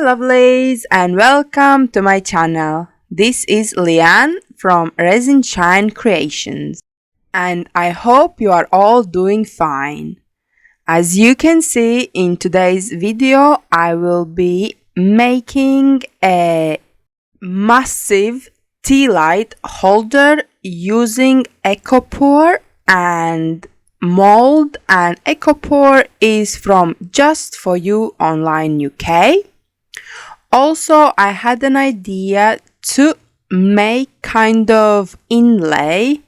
lovelies, and welcome to my channel. This is Liene from Resin Creations, and I hope you are all doing fine. As you can see in today's video, I will be making a massive tea light holder using EcoPore and mold, and EcoPore is from Just For You Online UK. Also, I had an idea to make kind of inlay,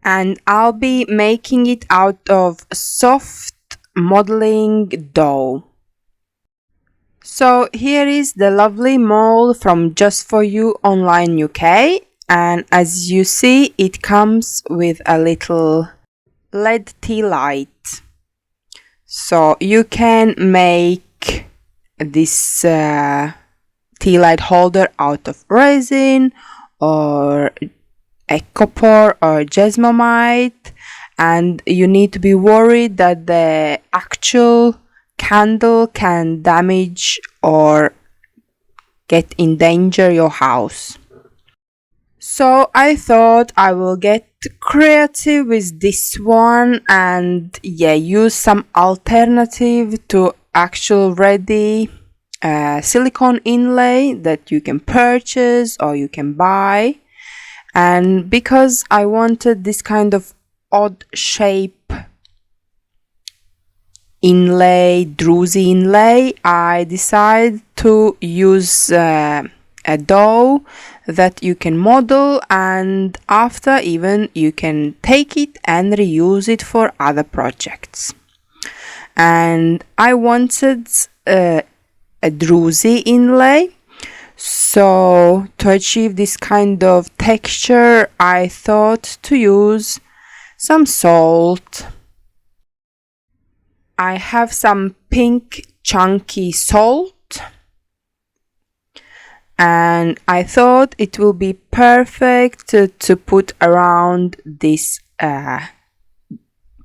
and I'll be making it out of soft modeling dough. So here is the lovely mold from Just For You Online UK, and as you see, it comes with a little LED tea light. So you can make this tea light holder out of resin or EcoPore or Jasmomite, and you need to be worried that the actual candle can damage or get in danger your house. So I thought I will get creative with this one and use some alternative to actual ready silicone inlay that you can purchase or you can buy. And because I wanted this kind of odd shape inlay, druzy inlay, I decided to use a dough that you can model, and after even you can take it and reuse it for other projects. And I wanted a druzy inlay, so to achieve this kind of texture I thought to use some salt. I have some pink chunky salt, and I thought it will be perfect to put around this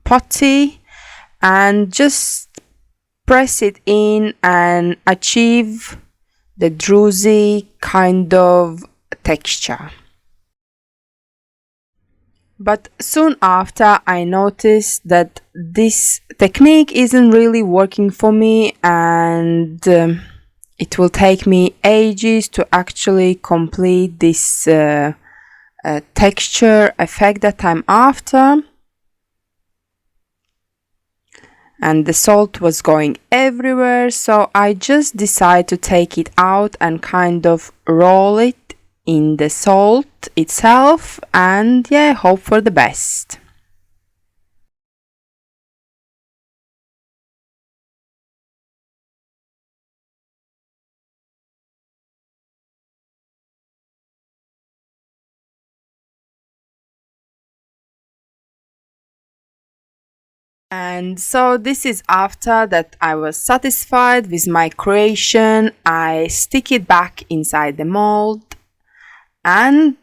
potty and just press it in and achieve the druzy kind of texture. But soon after I noticed that this technique isn't really working for me, and it will take me ages to actually complete this texture effect that I'm after. And the salt was going everywhere, so I just decided to take it out and kind of roll it in the salt itself and hope for the best. And so this is after that I was satisfied with my creation. I stick it back inside the mold and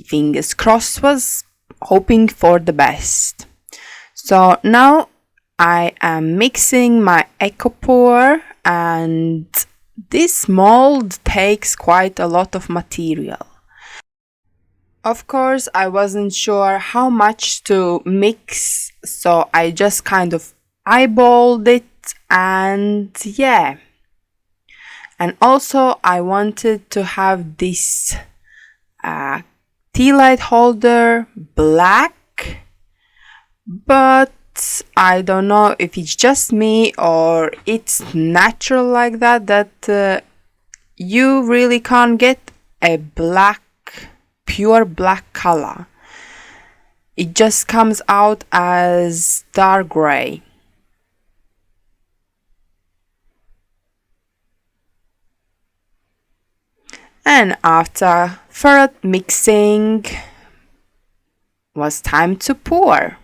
fingers crossed, was hoping for the best. So now I am mixing my EcoPore, and this mold takes quite a lot of material. Of course, I wasn't sure how much to mix, so I just kind of eyeballed it, and And also I wanted to have this tea light holder black, but I don't know if it's just me or it's natural like that you really can't get a pure black color. It just comes out as dark gray. And after further mixing, was time to pour.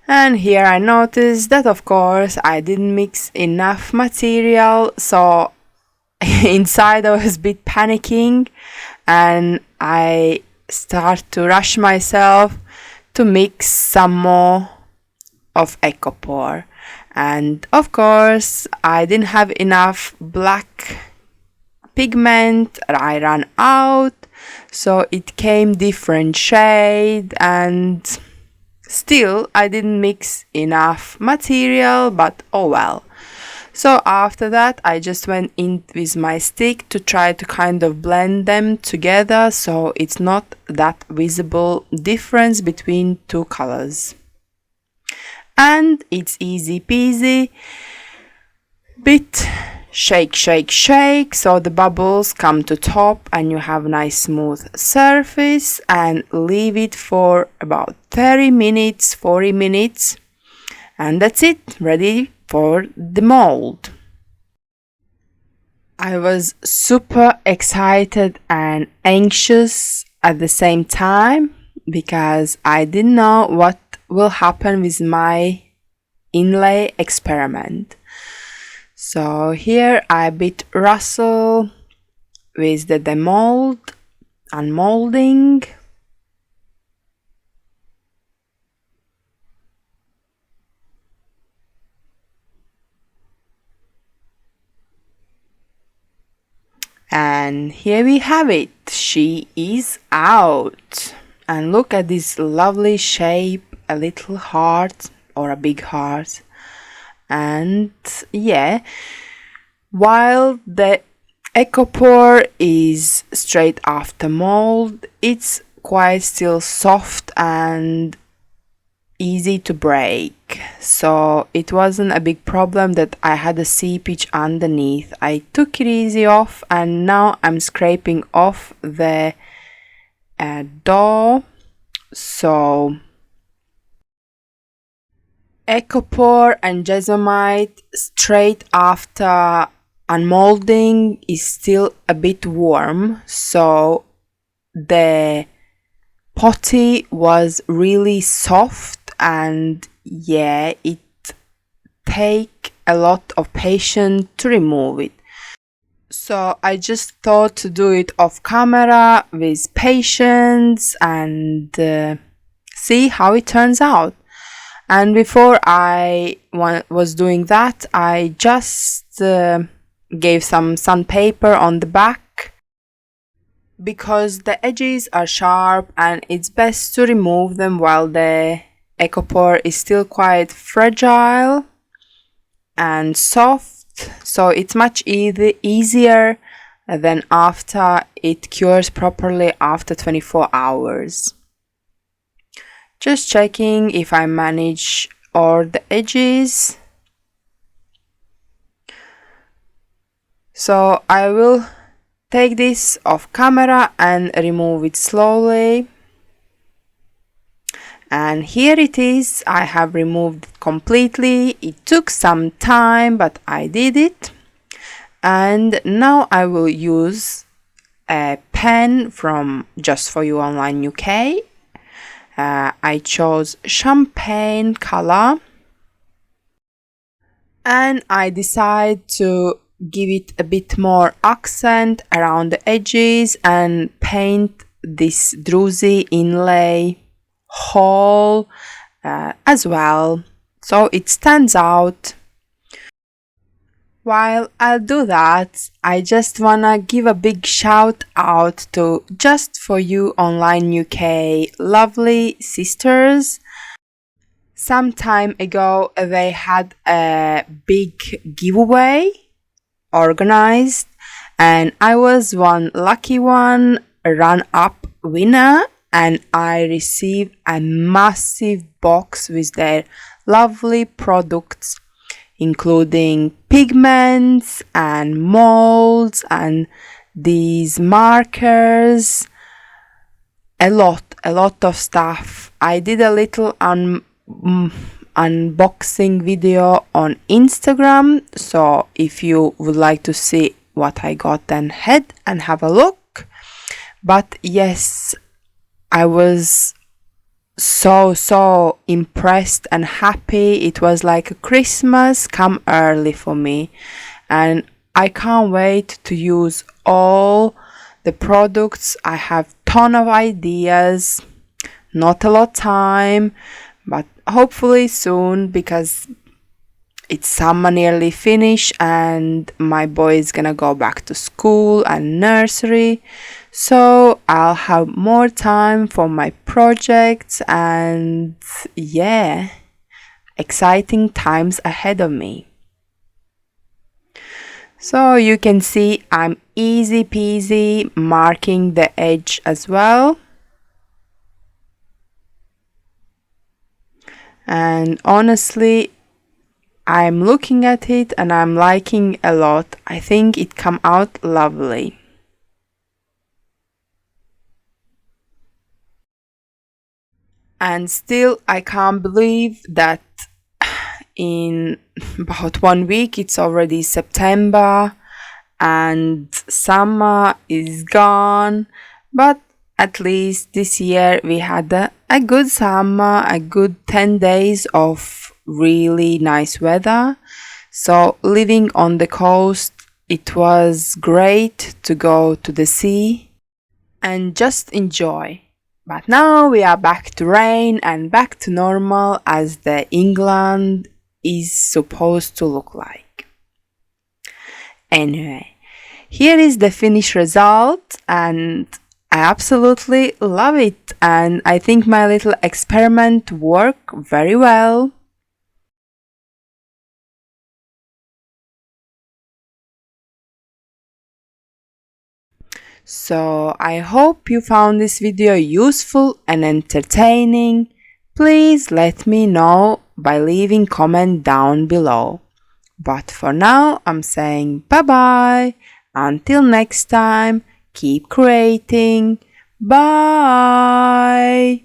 And here I noticed that of course I didn't mix enough material, so inside I was a bit panicking, and I start to rush myself to mix some more of Ecopore. And of course, I didn't have enough black pigment. I ran out, so it came different shade, and still I didn't mix enough material, but oh well. So after that I just went in with my stick to try to kind of blend them together so it's not that visible difference between two colors. And it's easy peasy. Bit shake, shake, shake, so the bubbles come to top and you have nice smooth surface, and leave it for about 30 minutes, 40 minutes, and that's it, ready for the mold. I was super excited and anxious at the same time because I didn't know what will happen with my inlay experiment. So here I bit rustle with the demold, unmolding. And here we have it. She is out. And look at this lovely shape, a little heart or a big heart. And yeah, while the Ecopore is straight after mold, it's quite still soft and easy to break, so it wasn't a big problem that I had a seepage underneath. I took it easy off, and now I'm scraping off the dough. So Ecopore and Gessomite straight after unmolding is still a bit warm, so the potty was really soft, and yeah, it take a lot of patience to remove it. So I just thought to do it off camera with patience and see how it turns out. And before I was doing that, I just gave some sandpaper on the back because the edges are sharp and it's best to remove them while the Ecopore is still quite fragile and soft, so it's much easier than after it cures properly after 24 hours. Just checking if I manage all the edges. So I will take this off camera and remove it slowly. And here it is. I have removed it completely. It took some time, but I did it. And now I will use a pen from Just For You Online UK. I chose champagne color, and I decided to give it a bit more accent around the edges and paint this druzy inlay hole as well, so it stands out. While I'll do that, I just wanna give a big shout out to Just For You Online UK lovely sisters. Some time ago they had a big giveaway organized, and I was one lucky one, run-up winner, and I received a massive box with their lovely products, including pigments and molds and these markers, a lot of stuff. I did a little unboxing video on Instagram, so if you would like to see what I got, then head and have a look. But yes, I was so impressed and happy. It was like a Christmas come early for me, and I can't wait to use all the products. I have ton of ideas, not a lot time, but hopefully soon, because it's summer nearly finished and my boy is gonna go back to school and nursery, so I'll have more time for my projects, and yeah, exciting times ahead of me. So you can see I'm easy peasy marking the edge as well. And honestly, I'm looking at it and I'm liking a lot. I think it come out lovely. And still, I can't believe that in about 1 week it's already September and summer is gone. But at least this year we had a good summer, a good 10 days of really nice weather. So living on the coast, it was great to go to the sea and just enjoy. But now we are back to rain and back to normal as the England is supposed to look like. Anyway, here is the finished result and I absolutely love it, and I think my little experiment worked very well. So I hope you found this video useful and entertaining. Please let me know by leaving comment down below. But for now, I'm saying bye bye. Until next time, keep creating. Bye.